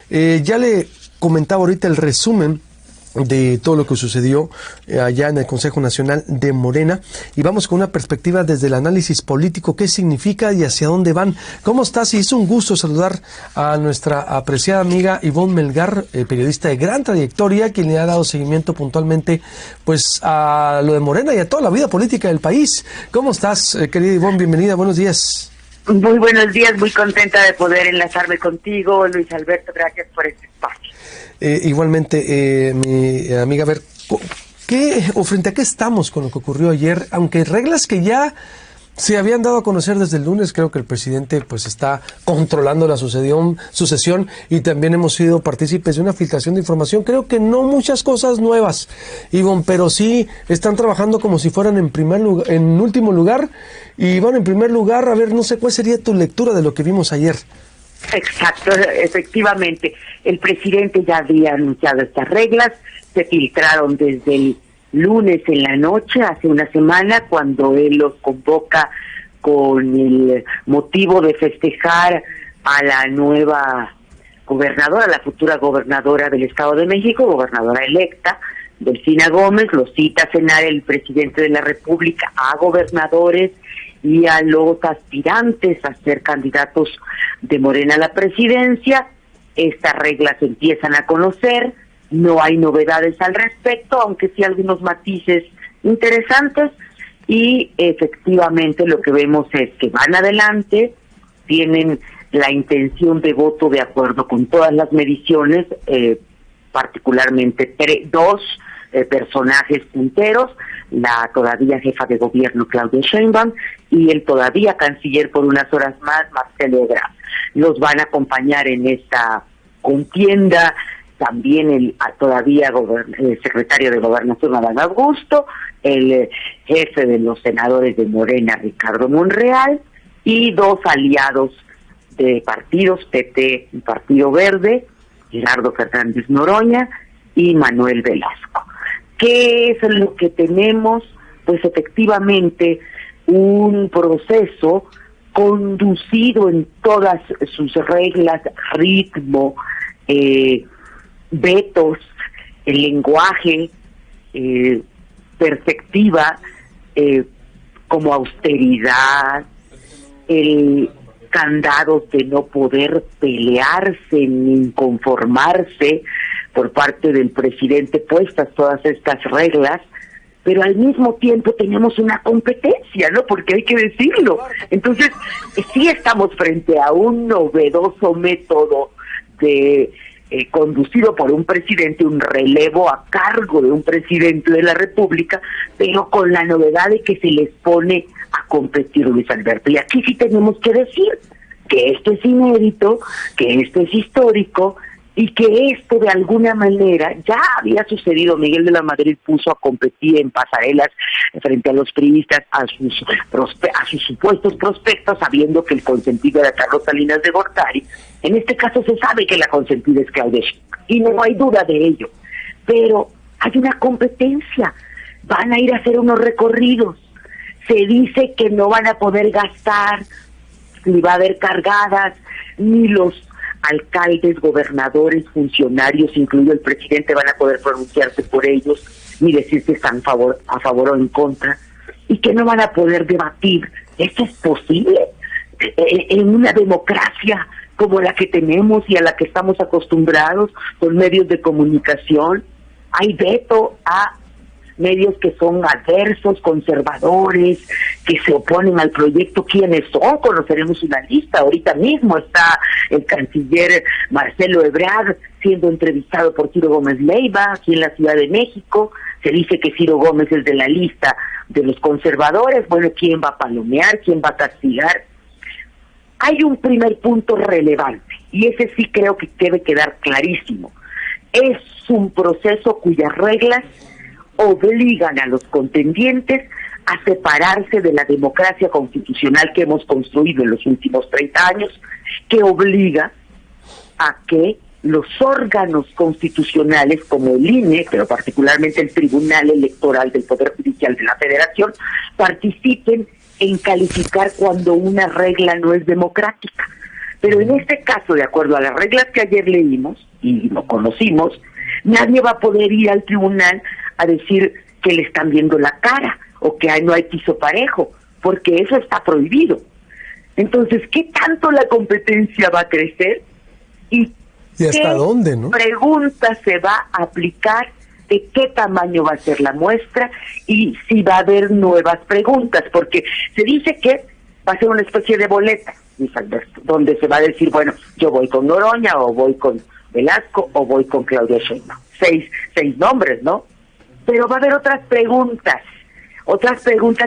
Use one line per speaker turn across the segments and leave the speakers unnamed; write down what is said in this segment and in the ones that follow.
Ya le comentaba ahorita el resumen de todo lo que sucedió allá en el Consejo Nacional de Morena, y vamos con una perspectiva desde el análisis político, qué significa y hacia dónde van. ¿Cómo estás? Y es un gusto saludar a nuestra apreciada amiga Ivonne Melgar, periodista de gran trayectoria, quien le ha dado seguimiento puntualmente pues a lo de Morena y a toda la vida política del país. ¿Cómo estás, querida Ivonne? Bienvenida, buenos días.
Muy buenos días, muy contenta de poder enlazarme contigo, Luis Alberto, gracias por este espacio.
Igualmente, mi amiga, a ver, frente a qué estamos con lo que ocurrió ayer? Aunque reglas que ya se habían dado a conocer desde el lunes, creo que el presidente pues está controlando la sucesión y también hemos sido partícipes de una filtración de información. Creo que no muchas cosas nuevas, Ivonne, pero sí están trabajando como si fueran en último lugar. Y bueno, en primer lugar, a ver, no sé cuál sería tu lectura de lo que vimos ayer.
Exacto, efectivamente. El presidente ya había anunciado estas reglas, se filtraron desde el lunes en la noche, hace una semana, cuando él los convoca con el motivo de festejar a la nueva gobernadora, la futura gobernadora del Estado de México, gobernadora electa, Delfina Gómez. Los cita a cenar el presidente de la República a gobernadores y a los aspirantes a ser candidatos de Morena a la presidencia. Estas reglas se empiezan a conocer, no hay novedades al respecto, aunque sí algunos matices interesantes, y efectivamente lo que vemos es que van adelante, tienen la intención de voto de acuerdo con todas las mediciones, particularmente dos personajes punteros, la todavía jefa de gobierno Claudia Sheinbaum y el todavía canciller por unas horas más, Marcelo Ebrard. Los van a acompañar en esta contienda también el todavía secretario de Gobernación, Adán Augusto, el jefe de los senadores de Morena, Ricardo Monreal, y dos aliados de partidos, PT y Partido Verde, Gerardo Fernández Noroña y Manuel Velasco. ¿Qué es lo que tenemos? Pues efectivamente un proceso conducido en todas sus reglas, ritmo, vetos, el lenguaje, perspectiva, como austeridad, el candado de no poder pelearse ni conformarse por parte del presidente, puestas todas estas reglas, pero al mismo tiempo tenemos una competencia, ¿no? Porque hay que decirlo. Entonces, sí estamos frente a un novedoso método de conducido por un presidente, un relevo a cargo de un presidente de la República, pero con la novedad de que se les pone a competir, Luis Alberto. Y aquí sí tenemos que decir que esto es inédito, que esto es histórico, y que esto de alguna manera ya había sucedido. Miguel de la Madrid puso a competir en pasarelas frente a los priistas a sus supuestos prospectos, sabiendo que el consentido era Carlos Salinas de Gortari. En este caso se sabe que la consentida es Claudia Sheinbaum, y no hay duda de ello, pero hay una competencia, van a ir a hacer unos recorridos, se dice que no van a poder gastar, ni va a haber cargadas, ni los alcaldes, gobernadores, funcionarios, incluido el presidente, van a poder pronunciarse por ellos, ni decir si están a favor o en contra, y que no van a poder debatir. ¿Esto es posible en una democracia como la que tenemos y a la que estamos acostumbrados con medios de comunicación? Hay veto a medios que son adversos, conservadores, que se oponen al proyecto. ¿Quiénes son? Conoceremos una lista. Ahorita mismo está el canciller Marcelo Ebrard siendo entrevistado por Ciro Gómez Leiva aquí en la Ciudad de México. Se dice que Ciro Gómez es de la lista de los conservadores. Bueno, ¿quién va a palomear? ¿Quién va a castigar? Hay un primer punto relevante, y ese sí creo que debe quedar clarísimo. Es un proceso cuyas reglas obligan a los contendientes a separarse de la democracia constitucional que hemos construido en los últimos 30 años, que obliga a que los órganos constitucionales como el INE, pero particularmente el Tribunal Electoral del Poder Judicial de la Federación, participen en calificar cuando una regla no es democrática. Pero en este caso, de acuerdo a las reglas que ayer leímos y no conocimos, nadie va a poder ir al tribunal a decir que le están viendo la cara o que no hay piso parejo, porque eso está prohibido. Entonces, ¿qué tanto la competencia va a crecer? ¿Y
hasta dónde, no?
Pregunta se va a aplicar, de qué tamaño va a ser la muestra y si va a haber nuevas preguntas, porque se dice que va a ser una especie de boleta, dice Alberto, donde se va a decir, bueno, yo voy con Noroña, o voy con Velasco, o voy con Claudia Sheinbaum. Seis nombres, ¿no? Pero va a haber otras preguntas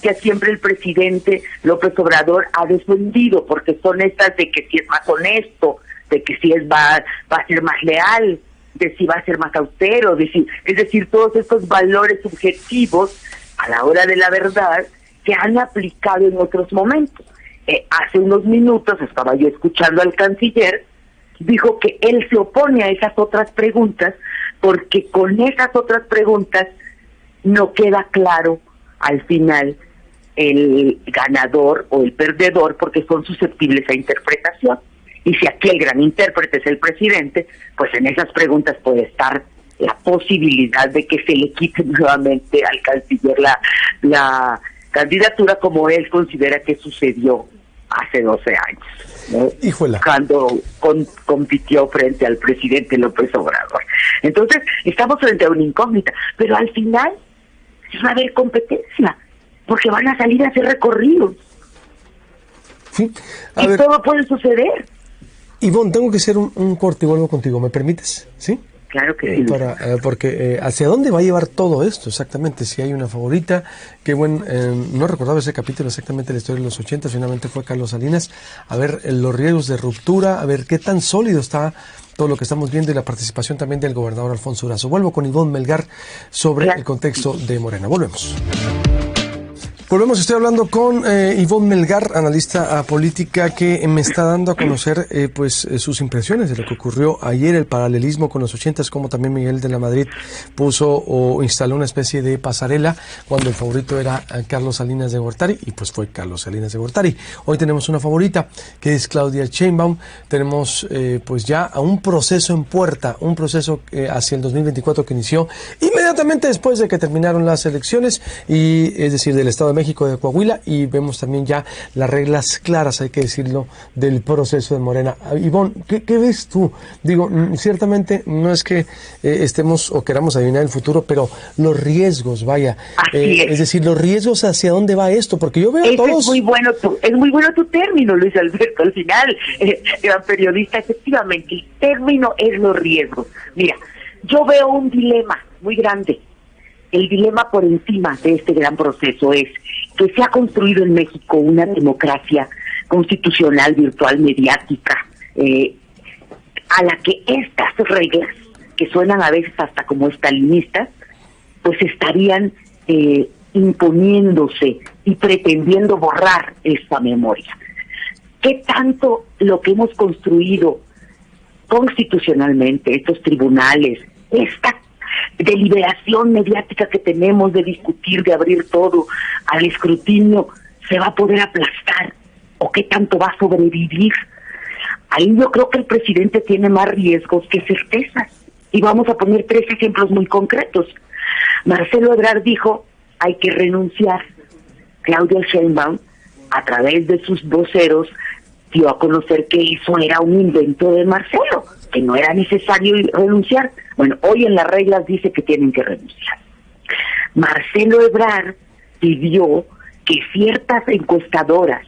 que siempre el presidente López Obrador ha defendido, porque son estas de que si es más honesto, de que si va a ser más leal, de si va a ser más austero, es decir, todos estos valores subjetivos a la hora de la verdad que han aplicado en otros momentos. Hace unos minutos estaba yo escuchando al canciller, dijo que él se opone a esas otras preguntas porque con esas otras preguntas no queda claro al final el ganador o el perdedor, porque son susceptibles a interpretación. Y si aquí el gran intérprete es el presidente, pues en esas preguntas puede estar la posibilidad de que se le quite nuevamente al canciller la candidatura, como él considera que sucedió hace 12 años, ¿no?
Híjola.
Cuando compitió frente al presidente López Obrador. Entonces, estamos frente a una incógnita, pero al final sí va a haber competencia, porque van a salir a hacer recorridos.
Sí.
Y todo puede suceder.
Ivonne, tengo que hacer un corte y vuelvo contigo, ¿me permites? ¿Sí?
Claro que sí.
Porque ¿hacia dónde va a llevar todo esto exactamente? Si hay una favorita, no recordaba ese capítulo exactamente de la historia de los 80, finalmente fue Carlos Salinas, a ver los riesgos de ruptura, a ver qué tan sólido está todo lo que estamos viendo y la participación también del gobernador Alfonso Durazo. Vuelvo con Ivonne Melgar sobre el contexto de Morena. Volvemos. Estoy hablando con Ivonne Melgar, analista política, que me está dando a conocer sus impresiones de lo que ocurrió ayer, el paralelismo con los 80s, como también Miguel de la Madrid puso o instaló una especie de pasarela cuando el favorito era Carlos Salinas de Gortari, y pues fue Carlos Salinas de Gortari. Hoy tenemos una favorita, que es Claudia Sheinbaum. Tenemos ya a un proceso en puerta, un proceso hacia el 2024 que inició inmediatamente después de que terminaron las elecciones, y es decir, del Estado de México, de Coahuila, y vemos también ya las reglas claras, hay que decirlo, del proceso de Morena. Ivonne, ¿qué ves tú? Digo, ciertamente no es que estemos o queramos adivinar el futuro, pero los riesgos, vaya, es decir, los riesgos hacia dónde va esto, porque yo veo a todos... Es
muy bueno tu término, Luis Alberto, al final, gran periodista, efectivamente, el término es los riesgos. Mira, yo veo un dilema muy grande. El dilema por encima de este gran proceso es que se ha construido en México una democracia constitucional, virtual, mediática, a la que estas reglas, que suenan a veces hasta como estalinistas, pues estarían imponiéndose y pretendiendo borrar esta memoria. ¿Qué tanto lo que hemos construido constitucionalmente, estos tribunales, esta deliberación mediática que tenemos de discutir, de abrir todo al escrutinio, se va a poder aplastar? ¿O qué tanto va a sobrevivir? Ahí yo creo que el presidente tiene más riesgos que certezas. Y vamos a poner 3 ejemplos muy concretos. Marcelo Ebrard dijo, hay que renunciar. Claudia Sheinbaum, a través de sus voceros, dio a conocer que eso era un invento de Marcelo, que no era necesario renunciar. Bueno, hoy en las reglas dice que tienen que renunciar. Marcelo Ebrard pidió que ciertas encuestadoras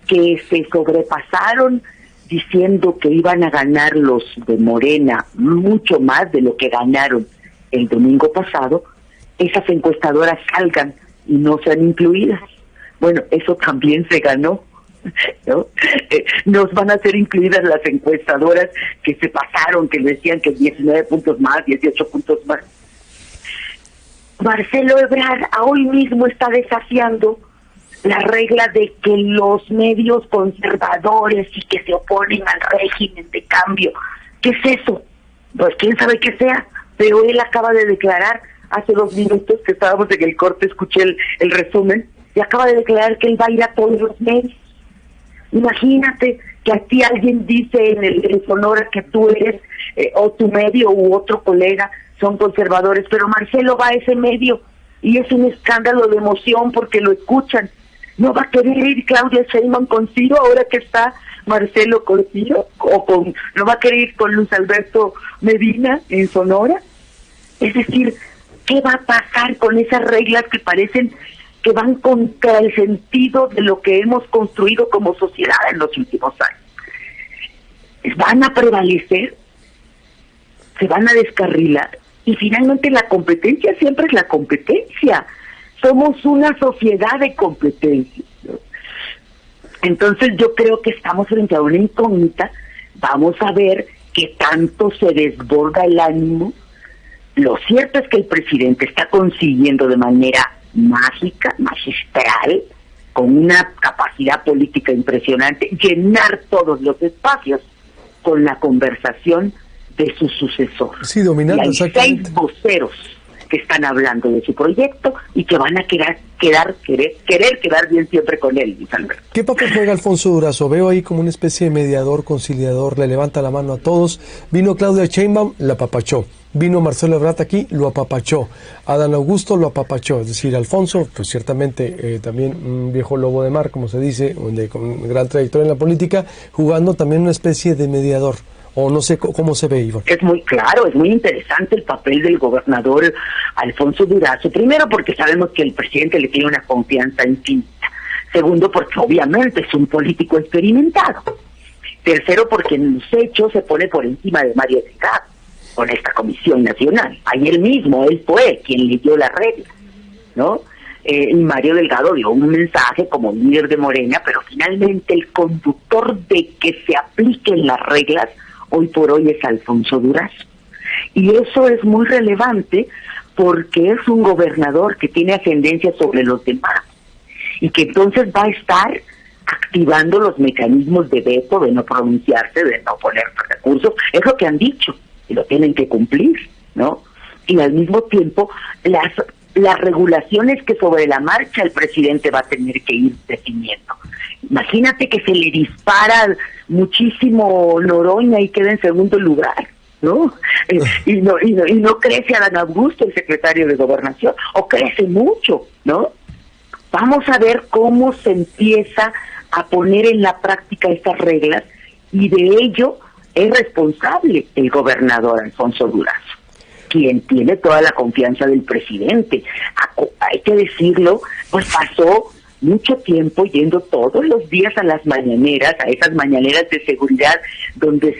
que se sobrepasaron diciendo que iban a ganar los de Morena mucho más de lo que ganaron el domingo pasado, esas encuestadoras salgan y no sean incluidas. Bueno, eso también se ganó, ¿no? Nos van a ser incluidas las encuestadoras que se pasaron, que decían que 19 puntos más, 18 puntos más. Marcelo Ebrard hoy mismo está desafiando la regla de que los medios conservadores y que se oponen al régimen de cambio, ¿qué es eso? Pues quién sabe qué sea, pero él acaba de declarar hace 2 minutos que estábamos en el corte, escuché el resumen, y acaba de declarar que él va a ir a todos los medios. Imagínate que a ti alguien dice en Sonora que tú eres, o tu medio u otro colega son conservadores, pero Marcelo va a ese medio y es un escándalo de emoción porque lo escuchan. ¿No va a querer ir Claudia Sheinbaum consigo ahora que está Marcelo consigo? ¿No va a querer ir con Luis Alberto Medina en Sonora? Es decir, ¿qué va a pasar con esas reglas que parecen que van contra el sentido de lo que hemos construido como sociedad en los últimos años? ¿Van a prevalecer? ¿Se van a descarrilar? Y finalmente la competencia siempre es la competencia. Somos una sociedad de competencia, ¿no? Entonces yo creo que estamos frente a una incógnita. Vamos a ver qué tanto se desborda el ánimo. Lo cierto es que el presidente está consiguiendo de manera mágica, magistral, con una capacidad política impresionante, llenar todos los espacios con la conversación de su sucesor.
Sí, dominando,
y hay
exactamente.
6 voceros que están hablando de su proyecto y que van a querer quedar bien siempre con él, Luis Alberto.
¿Qué papel juega Alfonso Durazo? Veo ahí como una especie de mediador, conciliador, le levanta la mano a todos. Vino Claudia Sheinbaum, la apapachó. Vino Marcelo Ebrard aquí, lo apapachó. Adán Augusto lo apapachó. Es decir, Alfonso, pues ciertamente también un viejo lobo de mar, como se dice, con gran trayectoria en la política, jugando también una especie de mediador. O no sé cómo se ve, Iván.
Es muy claro, es muy interesante el papel del gobernador Alfonso Durazo. Primero, porque sabemos que el presidente le tiene una confianza infinita. Segundo, porque obviamente es un político experimentado. Tercero, porque en los hechos se pone por encima de Mario Delgado con esta comisión nacional. Ayer mismo él fue quien leyó las reglas, ¿no? Y Mario Delgado dio un mensaje como líder de Morena, pero finalmente el conductor de que se apliquen las reglas hoy por hoy es Alfonso Durazo. Y eso es muy relevante porque es un gobernador que tiene ascendencia sobre los demás y que entonces va a estar activando los mecanismos de veto, de no pronunciarse, de no poner recursos. Es lo que han dicho y lo tienen que cumplir, ¿no? Y al mismo tiempo las regulaciones que sobre la marcha el presidente va a tener que ir definiendo. Imagínate que se le dispara muchísimo Noroña y queda en segundo lugar, ¿no? Y no crece Adán Augusto, el secretario de Gobernación, o crece mucho, ¿no? Vamos a ver cómo se empieza a poner en la práctica estas reglas, y de ello es responsable el gobernador Alfonso Durazo, quien tiene toda la confianza del presidente. Hay que decirlo, pues pasó mucho tiempo yendo todos los días a las mañaneras, a esas mañaneras de seguridad, donde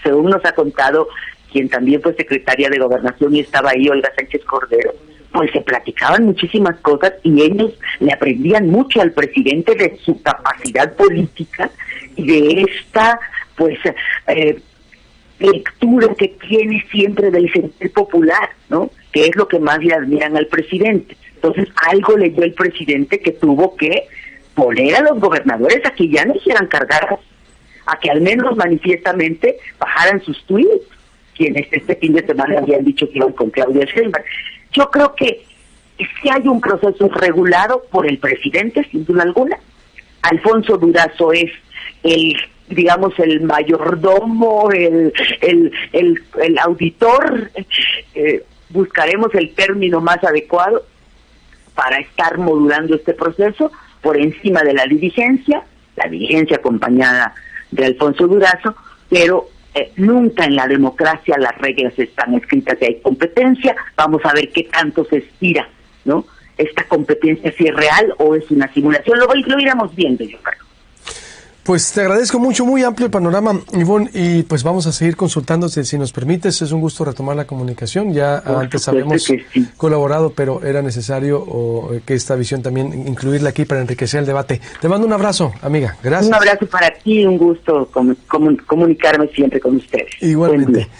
según nos ha contado quien también fue secretaria de Gobernación y estaba ahí, Olga Sánchez Cordero, pues se platicaban muchísimas cosas y ellos le aprendían mucho al presidente de su capacidad política y de esta, pues, lectura que tiene siempre del sentir popular, ¿no? Que es lo que más le admiran al presidente. Entonces, algo leyó el presidente que tuvo que poner a los gobernadores a que ya no hicieran cargadas, a que al menos manifiestamente bajaran sus tweets, quienes este fin de semana habían dicho que iban con Claudia Sheinbaum. Yo creo que sí hay un proceso regulado por el presidente, sin duda alguna. Alfonso Durazo es el mayordomo, el auditor, buscaremos el término más adecuado para estar modulando este proceso por encima de la dirigencia acompañada de Alfonso Durazo, pero nunca en la democracia las reglas están escritas y hay competencia. Vamos a ver qué tanto se estira, ¿no? Esta competencia, si es real o es una simulación, lo iremos viendo, yo creo.
Pues te agradezco mucho, muy amplio el panorama, Ivonne, y pues vamos a seguir consultándote, si nos permites. Es un gusto retomar la comunicación. Ya antes habíamos colaborado, pero era necesario que esta visión también incluirla aquí para enriquecer el debate. Te mando un abrazo, amiga. Gracias.
Un abrazo para ti, un gusto comunicarme siempre con ustedes.
Igualmente.